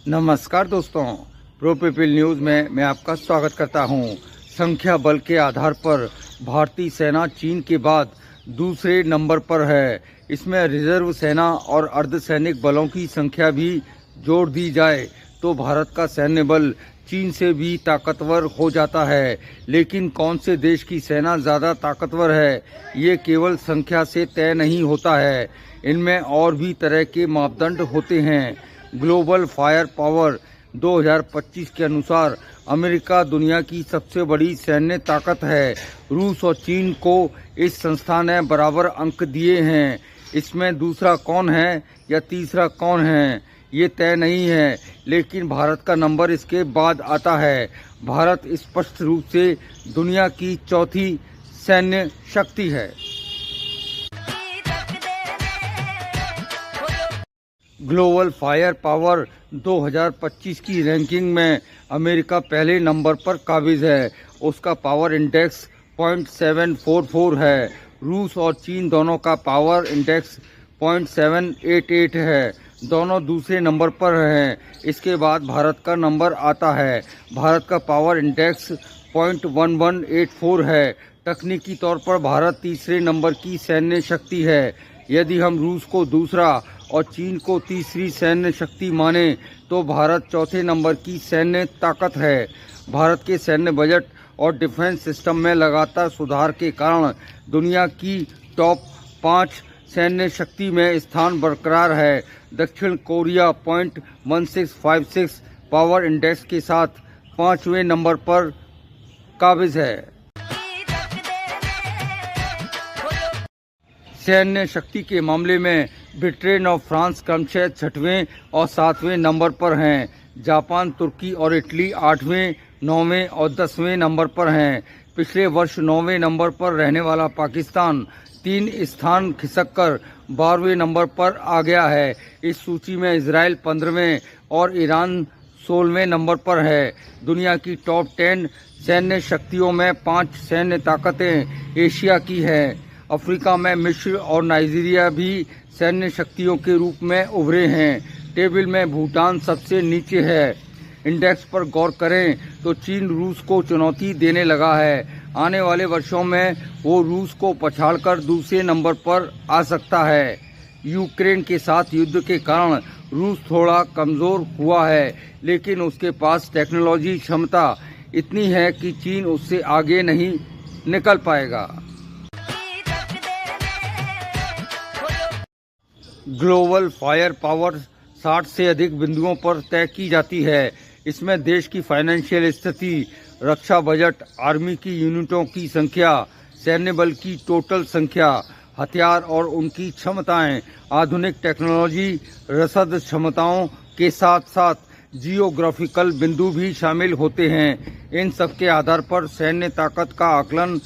नमस्कार दोस्तों, pro people news में मैं आपका स्वागत करता हूं। संख्या बल के आधार पर भारतीय सेना चीन के बाद दूसरे नंबर पर है। इसमें रिजर्व सेना और अर्धसैनिक बलों की संख्या भी जोड़ दी जाए तो भारत का सैन्य बल चीन से भी ताकतवर हो जाता है। लेकिन कौन से देश की सेना ज़्यादा ताकतवर है, ये केवल संख्या से तय नहीं होता है। इनमें और भी तरह के मापदंड होते हैं। ग्लोबल फायर पावर 2025 के अनुसार अमेरिका दुनिया की सबसे बड़ी सैन्य ताकत है। रूस और चीन को इस संस्था ने बराबर अंक दिए हैं। इसमें दूसरा कौन है या तीसरा कौन है, ये तय नहीं है, लेकिन भारत का नंबर इसके बाद आता है। भारत स्पष्ट रूप से दुनिया की चौथी सैन्य शक्ति है। ग्लोबल फायर पावर 2025 की रैंकिंग में अमेरिका पहले नंबर पर काबिज है। उसका पावर इंडेक्स 0.744 है। रूस और चीन दोनों का पावर इंडेक्स 0.788 है। दोनों दूसरे नंबर पर हैं। इसके बाद भारत का नंबर आता है। भारत का पावर इंडेक्स 0.1184 है। तकनीकी तौर पर भारत तीसरे नंबर की सैन्य शक्ति है। यदि हम रूस को दूसरा और चीन को तीसरी सैन्य शक्ति माने तो भारत चौथे नंबर की सैन्य ताकत है। भारत के सैन्य बजट और डिफेंस सिस्टम में लगातार सुधार के कारण दुनिया की टॉप 5 सैन्य शक्ति में स्थान बरकरार है। दक्षिण कोरिया 0.1656 पावर इंडेक्स के साथ 5वें नंबर पर काबिज है। सैन्य शक्ति के मामले में ब्रिटेन और फ्रांस क्रमशः 6वें और 7वें नंबर पर हैं। जापान, तुर्की और इटली 8वें, 9वें और 10वें नंबर पर हैं। पिछले वर्ष 9वें नंबर पर रहने वाला पाकिस्तान 3 स्थान खिसककर 12वें नंबर पर आ गया है। इस सूची में इजराइल 15वें और ईरान 16वें नंबर पर है। दुनिया की टॉप 10 सैन्य शक्तियों में 5 सैन्य ताकतें एशिया की हैं। अफ्रीका में मिस्र और नाइजीरिया भी सैन्य शक्तियों के रूप में उभरे हैं। टेबल में भूटान सबसे नीचे है। इंडेक्स पर गौर करें तो चीन रूस को चुनौती देने लगा है। आने वाले वर्षों में वो रूस को पछाड़कर दूसरे नंबर पर आ सकता है। यूक्रेन के साथ युद्ध के कारण रूस थोड़ा कमज़ोर हुआ है, लेकिन उसके पास टेक्नोलॉजी क्षमता इतनी है कि चीन उससे आगे नहीं निकल पाएगा। ग्लोबल फायर पावर 60 से अधिक बिंदुओं पर तय की जाती है। इसमें देश की फाइनेंशियल स्थिति, रक्षा बजट, आर्मी की यूनिटों की संख्या, सैन्य बल की टोटल संख्या, हथियार और उनकी क्षमताएं, आधुनिक टेक्नोलॉजी, रसद क्षमताओं के साथ साथ जियोग्राफिकल बिंदु भी शामिल होते हैं। इन सब के आधार पर सैन्य ताकत का आकलन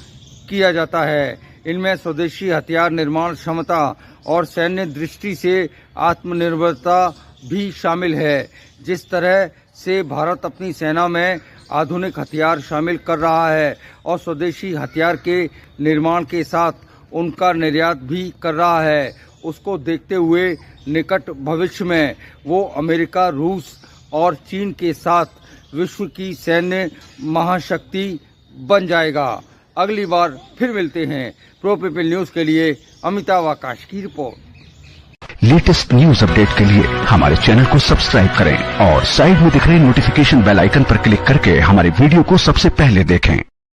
किया जाता है। इनमें स्वदेशी हथियार निर्माण क्षमता और सैन्य दृष्टि से आत्मनिर्भरता भी शामिल है। जिस तरह से भारत अपनी सेना में आधुनिक हथियार शामिल कर रहा है और स्वदेशी हथियार के निर्माण के साथ उनका निर्यात भी कर रहा है, उसको देखते हुए निकट भविष्य में वो अमेरिका, रूस और चीन के साथ विश्व की सैन्य महाशक्ति बन जाएगा। अगली बार फिर मिलते हैं। प्रो पीपल न्यूज़ के लिए अमिताभ आकाश की रिपोर्ट। लेटेस्ट न्यूज अपडेट के लिए हमारे चैनल को सब्सक्राइब करें और साइड में दिख रहे नोटिफिकेशन बेल आइकन पर क्लिक करके हमारे वीडियो को सबसे पहले देखें।